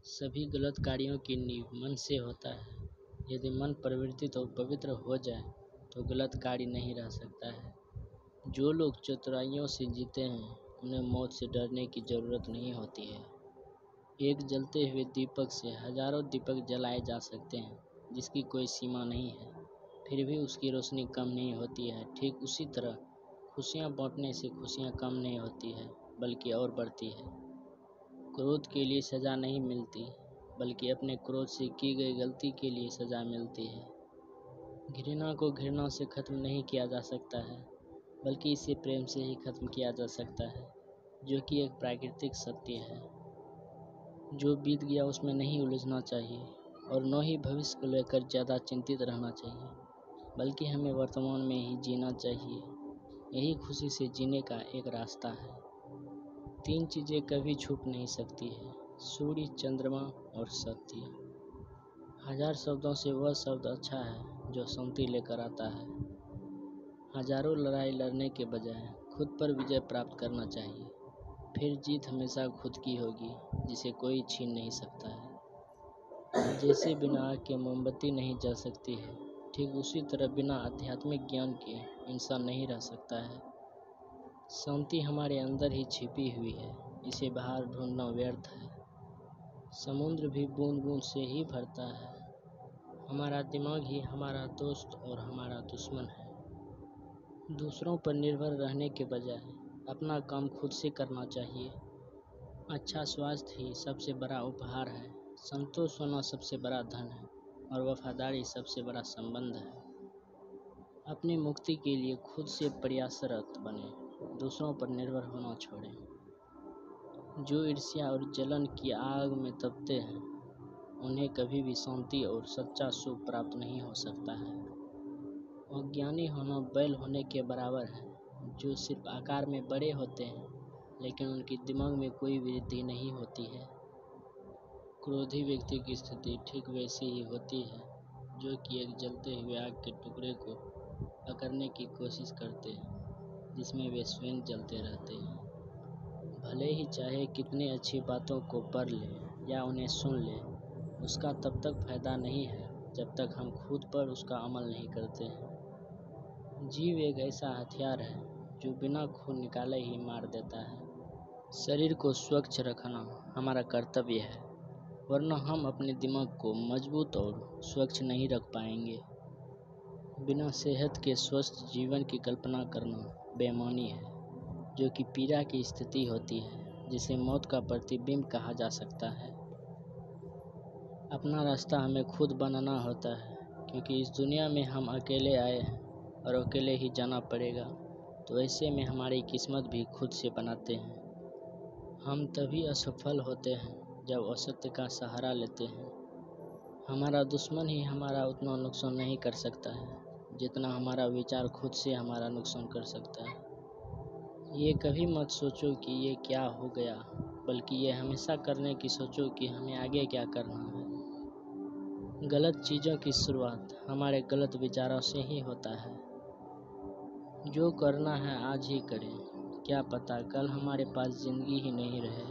सभी गलत कार्यों की नींव मन से होता है। यदि मन परिवर्तित और पवित्र हो जाए तो गलत कार्य नहीं रह सकता है। जो लोग चतुराइयों से जीते हैं उन्हें मौत से डरने की जरूरत नहीं होती है। एक जलते हुए दीपक से हजारों दीपक जलाए जा सकते हैं जिसकी कोई सीमा नहीं है, फिर भी उसकी रोशनी कम नहीं होती है। ठीक उसी तरह खुशियाँ बांटने से खुशियाँ कम नहीं होती है बल्कि और बढ़ती है। क्रोध के लिए सज़ा नहीं मिलती बल्कि अपने क्रोध से की गई गलती के लिए सज़ा मिलती है। घृणा को घृणा से ख़त्म नहीं किया जा सकता है बल्कि इसे प्रेम से ही ख़त्म किया जा सकता है, जो कि एक प्राकृतिक सत्य है। जो बीत गया उसमें नहीं उलझना चाहिए और न ही भविष्य को लेकर ज़्यादा चिंतित रहना चाहिए, बल्कि हमें वर्तमान में ही जीना चाहिए। यही खुशी से जीने का एक रास्ता है। 3 चीज़ें कभी छूट नहीं सकती है: सूर्य, चंद्रमा और सत्य। 1000 शब्दों से वह शब्द अच्छा है जो शांति लेकर आता है। हजारों लड़ाई लड़ने के बजाय खुद पर विजय प्राप्त करना चाहिए, फिर जीत हमेशा खुद की होगी जिसे कोई छीन नहीं सकता है। जैसे बिना आग के मोमबत्ती नहीं जल सकती है, ठीक उसी तरह बिना आध्यात्मिक ज्ञान के इंसान नहीं रह सकता है। शांति हमारे अंदर ही छिपी हुई है, इसे बाहर ढूंढना व्यर्थ है। समुद्र भी बूंद बूंद से ही भरता है। हमारा दिमाग ही हमारा दोस्त और हमारा दुश्मन है। दूसरों पर निर्भर रहने के बजाय अपना काम खुद से करना चाहिए। अच्छा स्वास्थ्य ही सबसे बड़ा उपहार है। संतोष होना सबसे बड़ा धन है और वफादारी सबसे बड़ा संबंध है। अपनी मुक्ति के लिए खुद से प्रयासरत बने, दूसरों पर निर्भर होना छोड़ें। जो ईर्ष्या और जलन की आग में तपते हैं उन्हें कभी भी शांति और सच्चा सुख प्राप्त नहीं हो सकता है। अज्ञानी होना बैल होने के बराबर है, जो सिर्फ आकार में बड़े होते हैं लेकिन उनके दिमाग में कोई वृद्धि नहीं होती है। क्रोधी व्यक्ति की स्थिति ठीक वैसी ही होती है जो कि एक जलते हुए आग के टुकड़े को पकड़ने की कोशिश करते हैं जिसमें वे स्वयं जलते रहते हैं। भले ही चाहे कितनी अच्छी बातों को पढ़ लें या उन्हें सुन लें, उसका तब तक फायदा नहीं है जब तक हम खुद पर उसका अमल नहीं करते हैं। जीव एक ऐसा हथियार है जो बिना खून निकाले ही मार देता है। शरीर को स्वच्छ रखना हमारा कर्तव्य है, वरना हम अपने दिमाग को मजबूत और स्वच्छ नहीं रख पाएंगे। बिना सेहत के स्वस्थ जीवन की कल्पना करना बेईमानी है, जो कि पीड़ा की स्थिति होती है जिसे मौत का प्रतिबिंब कहा जा सकता है। अपना रास्ता हमें खुद बनाना होता है, क्योंकि इस दुनिया में हम अकेले आए हैं और अकेले ही जाना पड़ेगा। तो ऐसे में हमारी किस्मत भी खुद से बनाते हैं। हम तभी असफल होते हैं जब असत्य का सहारा लेते हैं। हमारा दुश्मन ही हमारा उतना नुकसान नहीं कर सकता है जितना हमारा विचार खुद से हमारा नुकसान कर सकता है। ये कभी मत सोचो कि ये क्या हो गया, बल्कि ये हमेशा करने की सोचो कि हमें आगे क्या करना है। गलत चीज़ों की शुरुआत हमारे गलत विचारों से ही होता है। जो करना है आज ही करें, क्या पता कल हमारे पास ज़िंदगी ही नहीं रहे।